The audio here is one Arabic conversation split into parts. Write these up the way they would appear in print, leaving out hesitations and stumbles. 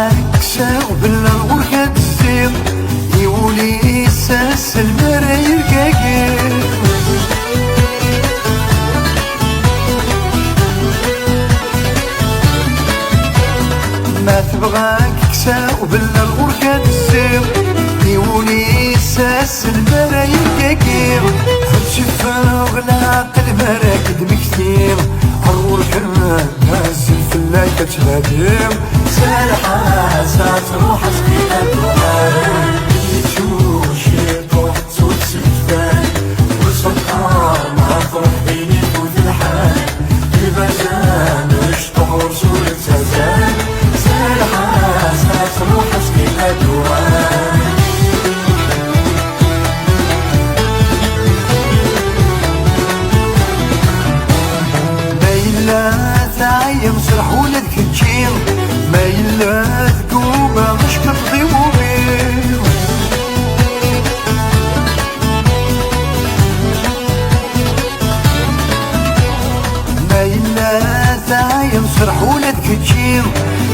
كساو بالغور كتزيد يولي ساس المرايل كاكير ما تبغاك كساو بالغور كتزيد يولي ساس المرايل كاكير هتشفاو العقل مراكد مكتير عرور كمان نازل في اللاي كتهاديم سالحة ساتروح سكينة دوار يتشوشي طوح صوت سكتان والسلطان ما تروح بيني فوت الحال البزان اشطح ورسول التزان سالحة ساتروح سكينة دوار تعيم سرحولك تجيم ما يلا ذكوبة مش كتضي وبيل ما يلا تعيم سرحولك تجيم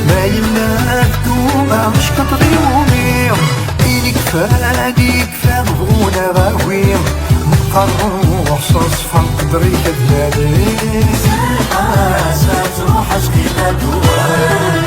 ما يلا ذكوبة مش كتضي وبيل إليك فاديك فمغونة غاويم مقرر صصفا قدري كذلك ساتروح سكينة دوار